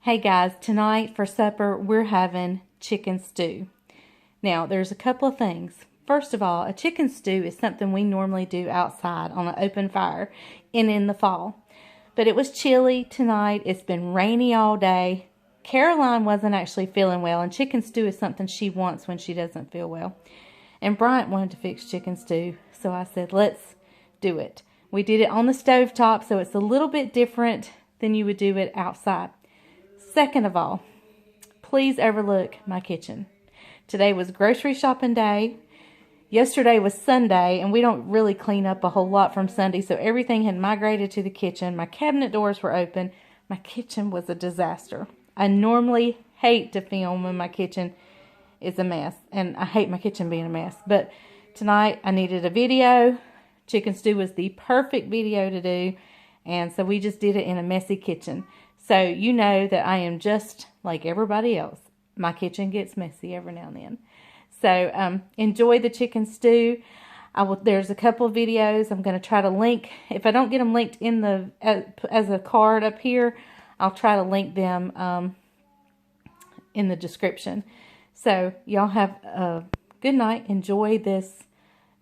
Hey guys, tonight for supper we're having chicken stew. Now there's a couple of things. First of all, a chicken stew is something we normally do outside on an open fire and in the fall. But it was chilly tonight. It's been rainy all day. Caroline wasn't actually feeling well, and chicken stew is something she wants when she doesn't feel well. And Bryant wanted to fix chicken stew, so I said, let's do it. We did it on the stovetop, so it's a little bit different than you would do it outside. Second of all, please overlook my kitchen. Today was grocery shopping day. Yesterday was Sunday, and we don't really clean up a whole lot from Sunday, so everything had migrated to the kitchen. My cabinet doors were open. My kitchen was a disaster. I normally hate to film when my kitchen is a mess, and I hate my kitchen being a mess. But tonight I needed a video. Chicken stew was the perfect video to do, and so we just did it in a messy kitchen. So you know that I am just like everybody else. My kitchen gets messy every now and then. So enjoy the chicken stew. There's a couple of videos I'm going to try to link. If I don't get them linked in the as a card up here, I'll try to link them in the description. So y'all have a good night. Enjoy this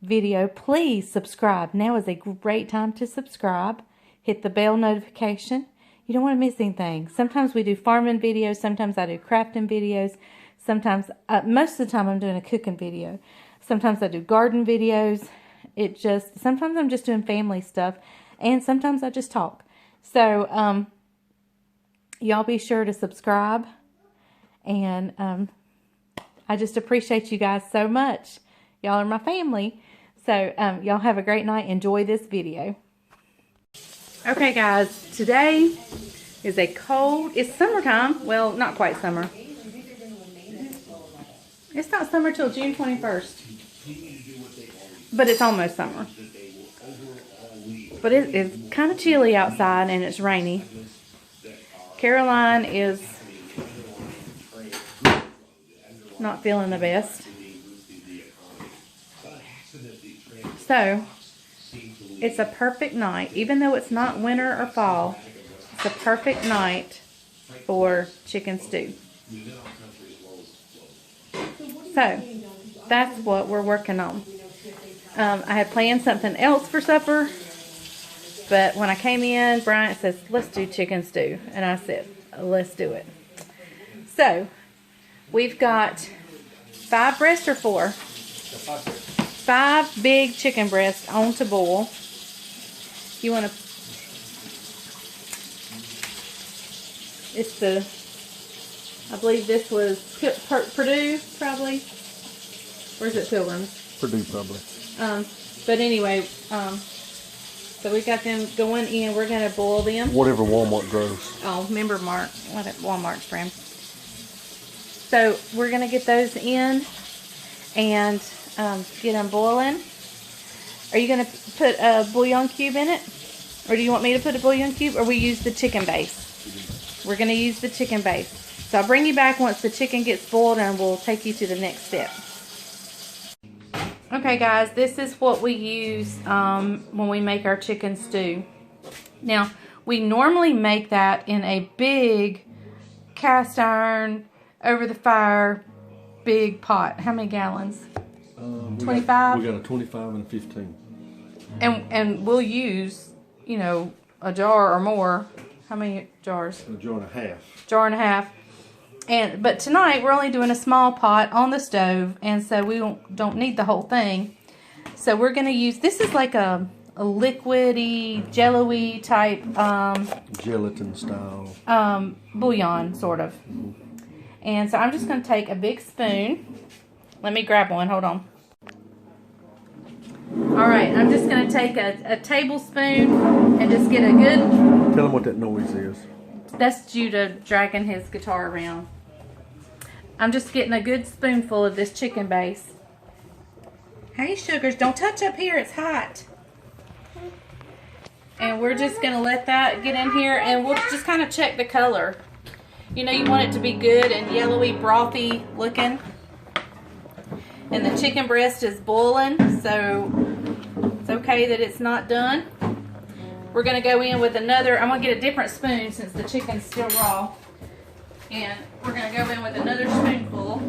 video. Please subscribe. Now is a great time to subscribe. Hit the bell notification. You don't want to miss anything. Sometimes we do farming videos. Sometimes I do crafting videos. Sometimes, most of the time I'm doing a cooking video. Sometimes I do garden videos. Sometimes I'm just doing family stuff. And sometimes I just talk. So, y'all be sure to subscribe. And, I just appreciate you guys so much. Y'all are my family. So, y'all have a great night. Enjoy this video. Okay guys, today is it's summertime. Well, not quite summer. It's not summer till June 21st. But it's almost summer. But it's kind of chilly outside and it's rainy. Caroline is not feeling the best. So, it's a perfect night. Even though it's not winter or fall, it's a perfect night for chicken stew. So, that's what we're working on. I had planned something else for supper, but when I came in, Bryant says, let's do chicken stew. And I said, let's do it. So, we've got 5 breasts or 4? 5 big chicken breasts on to boil. You want to, I believe this was Purdue, probably. Or is it Pilgrim's? Purdue, probably. But anyway, so we got them going in. We're going to boil them. Whatever Walmart grows. Oh, remember Walmart's brand. So we're going to get those in and get them boiling. Are you going to put a bouillon cube in it? Or do you want me to put a bouillon cube? Or we use the chicken base? We're going to use the chicken base. So I'll bring you back once the chicken gets boiled and we'll take you to the next step. Okay guys, this is what we use when we make our chicken stew. Now, we normally make that in a big cast iron, over the fire, big pot. How many gallons? 25? We got a 25 and a 15. And we'll use, you know, a jar or more. How many jars? A jar and a half. Jar and a half. But tonight we're only doing a small pot on the stove, and so we don't need the whole thing. So we're going to use, this is like a liquidy, jello-y type gelatin style bouillon, sort of. And so I'm just going to take a big spoon. Let me grab one. Hold on. Alright, I'm just going to take a tablespoon and just get a good... Tell him what that noise is. That's Judah dragging his guitar around. I'm just getting a good spoonful of this chicken base. Hey, sugars, don't touch up here. It's hot. And we're just going to let that get in here, and we'll just kind of check the color. You know, you want it to be good and yellowy, brothy looking. And the chicken breast is boiling, so it's okay that it's not done. We're going to go in with another, I'm going to get a different spoon since the chicken's still raw. And we're going to go in with another spoonful.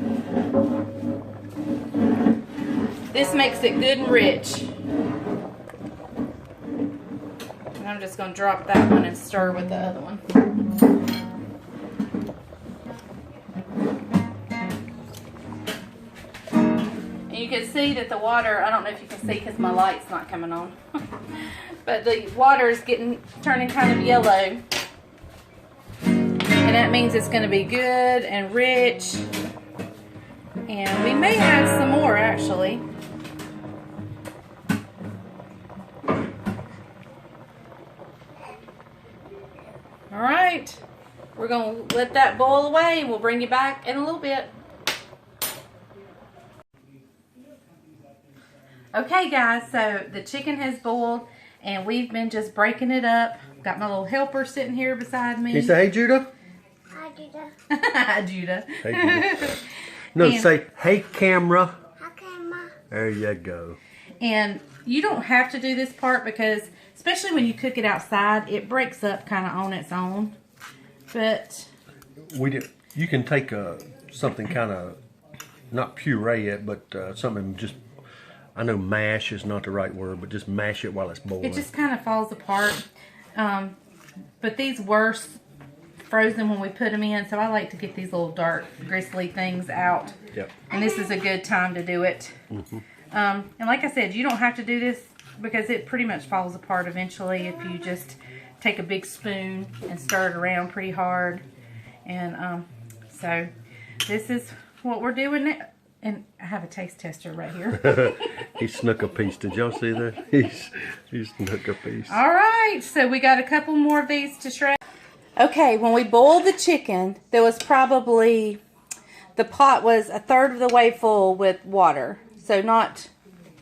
This makes it good and rich. And I'm just going to drop that one and stir with the other one. And you can see that the water, I don't know if you can see because my light's not coming on, but the water is turning kind of yellow. And that means it's going to be good and rich. And we may add some more actually. Alright, we're going to let that boil away and we'll bring you back in a little bit. Okay guys, so the chicken has boiled and we've been just breaking it up. Got my little helper sitting here beside me. You say, hey, Judah? Hi, Judah. Hi, Judah. Hey, Judah. No, And- say, hey, camera. Okay, Ma. There you go. And you don't have to do this part because, especially when you cook it outside, it breaks up kind of on its own. But You can take something kind of, not puree it, but something just, I know mash is not the right word, but just mash it while it's boiling. it just kind of falls apart. But these were frozen when we put them in, so I like to get these little dark, gristly things out. Yep. And this is a good time to do it. And like I said, you don't have to do this because it pretty much falls apart eventually if you just take a big spoon and stir it around pretty hard. And so this is what we're doing now. And I have a taste tester right here. He snuck a piece. Did y'all see that? He snuck a piece. All right, so we got a couple more of these to shred. Okay, when we boiled the chicken, there was probably, the pot was a third of the way full with water. So not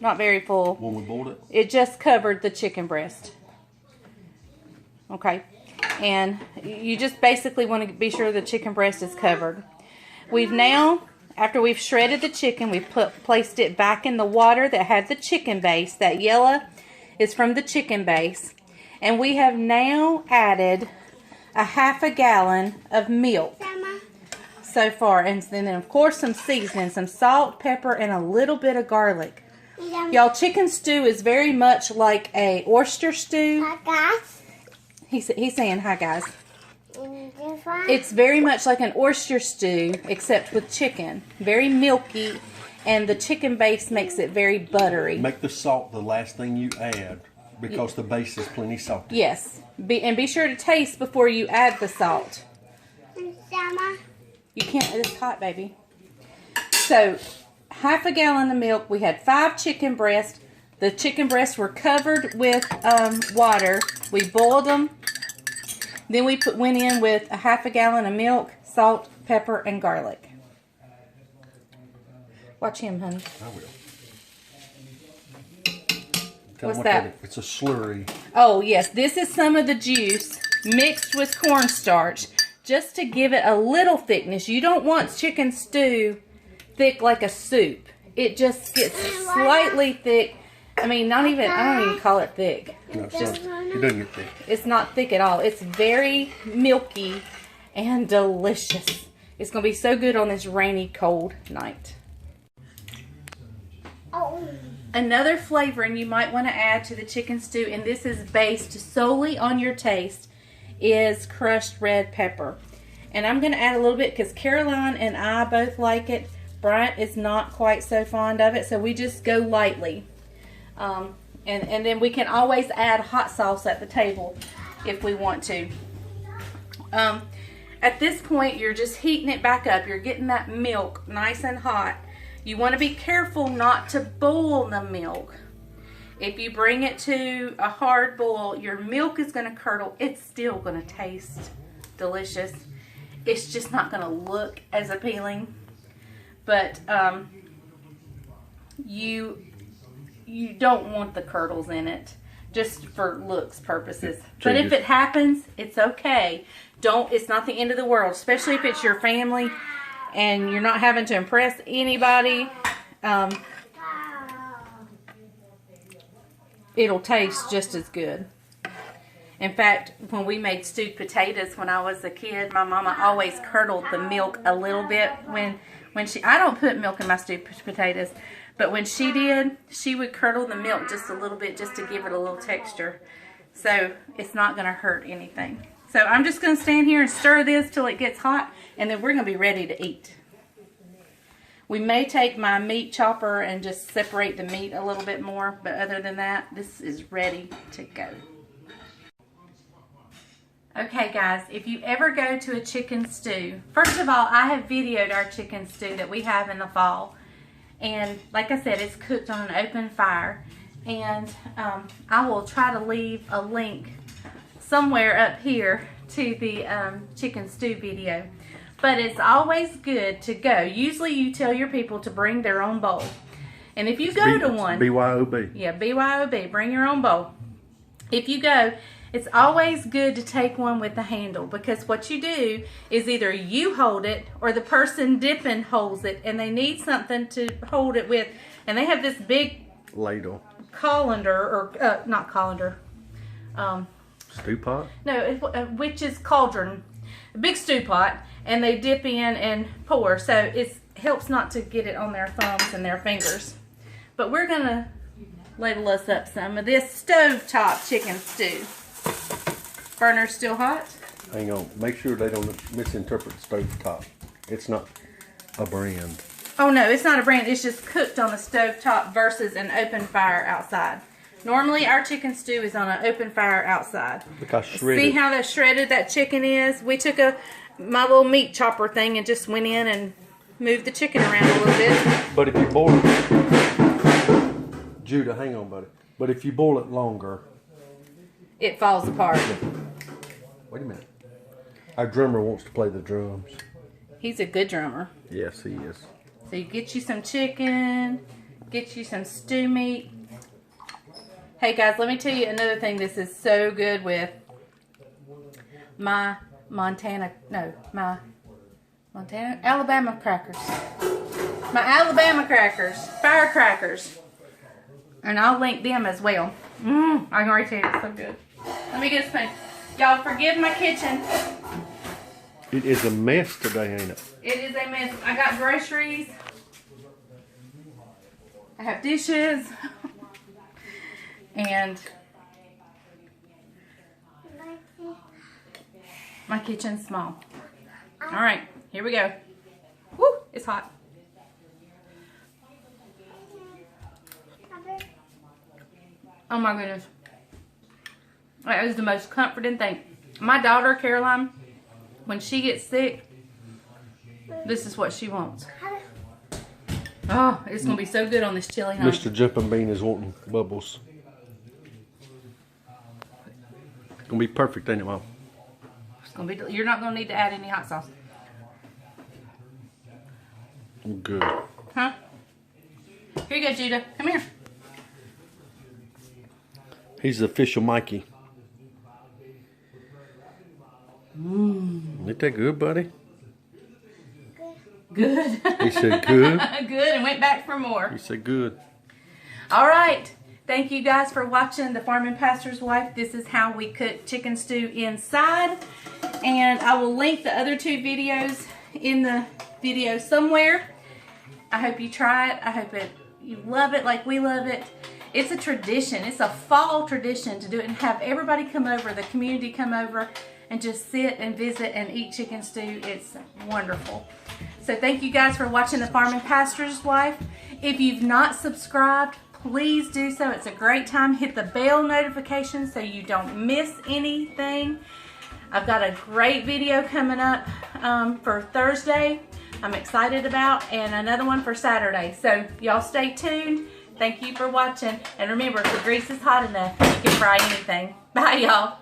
very full. When we boiled it? It just covered the chicken breast. Okay, and you just basically want to be sure the chicken breast is covered. We've now, after we've shredded the chicken, we've placed it back in the water that had the chicken base. That yellow is from the chicken base. And we have now added a half a gallon of milk Grandma. so far. And then, of course, some seasoning, some salt, pepper, and a little bit of garlic. Y'all, chicken stew is very much like a oyster stew. Hi, guys. He's saying hi, guys. This one. It's very much like an oyster stew, except with chicken. Very milky, and the chicken base makes it very buttery. Make the salt the last thing you add because the base is plenty salty. Yes. Be sure to taste before you add the salt. Grandma. You can't, it's hot, baby. So, half a gallon of milk. We had 5 chicken breasts. The chicken breasts were covered with water. We boiled them. Then we went in with a half a gallon of milk, salt, pepper, and garlic. Watch him, honey. I will. Tell What's them that? It's a slurry. Oh, yes. This is some of the juice mixed with cornstarch just to give it a little thickness. You don't want chicken stew thick like a soup. It just gets slightly thick. I mean, I don't even call it thick. No, it doesn't get thick. It's not thick at all. It's very milky and delicious. It's going to be so good on this rainy, cold night. Oh. Another flavoring you might want to add to the chicken stew, and this is based solely on your taste, is crushed red pepper. And I'm going to add a little bit because Caroline and I both like it. Bryant is not quite so fond of it, so we just go lightly. And then we can always add hot sauce at the table if we want to. At this point, you're just heating it back up. You're getting that milk nice and hot. You want to be careful not to boil the milk. If you bring it to a hard boil, your milk is going to curdle. It's still going to taste delicious. It's just not going to look as appealing. But you don't want the curdles in it, just for looks purposes. But if it happens, it's okay. It's not the end of the world, especially if it's your family and you're not having to impress anybody. It'll taste just as good. In fact, when we made stewed potatoes when I was a kid, my mama always curdled the milk a little bit when she, I don't put milk in my stewed potatoes, but when she did, she would curdle the milk just a little bit just to give it a little texture. So it's not going to hurt anything. So I'm just going to stand here and stir this till it gets hot, and then we're going to be ready to eat. We may take my meat chopper and just separate the meat a little bit more, but other than that, this is ready to go. Okay guys, if you ever go to a chicken stew, first of all, I have videoed our chicken stew that we have in the fall. And like I said, it's cooked on an open fire. And I will try to leave a link somewhere up here to the chicken stew video. But it's always good to go. Usually you tell your people to bring their own bowl. And if you go to one... BYOB. Yeah, BYOB. Bring your own bowl. If you go, it's always good to take one with the handle, because what you do is either you hold it or the person dipping holds it, and they need something to hold it with. And they have this big... ladle. Colander, or not colander. Stew pot? No, witch's cauldron. A big stew pot, and they dip in and pour, so it helps not to get it on their thumbs and their fingers. But we're gonna ladle us up some of this stovetop chicken stew. Burner's still hot. Hang on, make sure they don't misinterpret stovetop. It's not a brand. Oh no, it's not a brand. It's just cooked on the stovetop versus an open fire outside. Normally our chicken stew is on an open fire outside. Look how shredded. See how shredded that chicken is? We took my little meat chopper thing and just went in and moved the chicken around a little bit. But if you boil it, Judah, hang on, buddy. But if you boil it longer, it falls apart. wait a minute. Our drummer wants to play the drums. He's a good drummer. Yes, he is. So you get you some chicken, get you some stew meat. Hey guys, let me tell you another thing this is so good with. My Alabama crackers. My Alabama crackers, firecrackers. And I'll link them as well. I can already tell you it's so good. Let me get a spoon. Y'all forgive my kitchen. It is a mess today, ain't it? It is a mess. I got groceries. I have dishes. And my kitchen's small. Alright, here we go. Woo, it's hot. Oh my goodness. That is the most comforting thing. My daughter, Caroline, when she gets sick, this is what she wants. Oh, it's going to be so good on this chili, huh? Mr. Jumping Bean is wanting bubbles. It's going to be perfect, ain't it, Mom? It's going to be. You're not going to need to add any hot sauce. Good. Huh? Here you go, Judah. Come here. He's the official Mikey. Ain't that good, buddy? Good. He said good. Good, and went back for more. He said good. All right. Thank you guys for watching The Farming Pastor's Wife. This is how we cook chicken stew inside. And I will link the other two videos in the video somewhere. I hope you try it. I hope you love it like we love it. It's a tradition. It's a fall tradition to do it and have everybody come over, the community come over, and just sit and visit and eat chicken stew. It's wonderful. So thank you guys for watching The Farming Pastor's Wife. If you've not subscribed, please do so. It's a great time. Hit the bell notification so you don't miss anything. I've got a great video coming up for Thursday I'm excited about, and another one for Saturday. So y'all stay tuned. Thank you for watching. And remember, if the grease is hot enough, you can fry anything. Bye, y'all.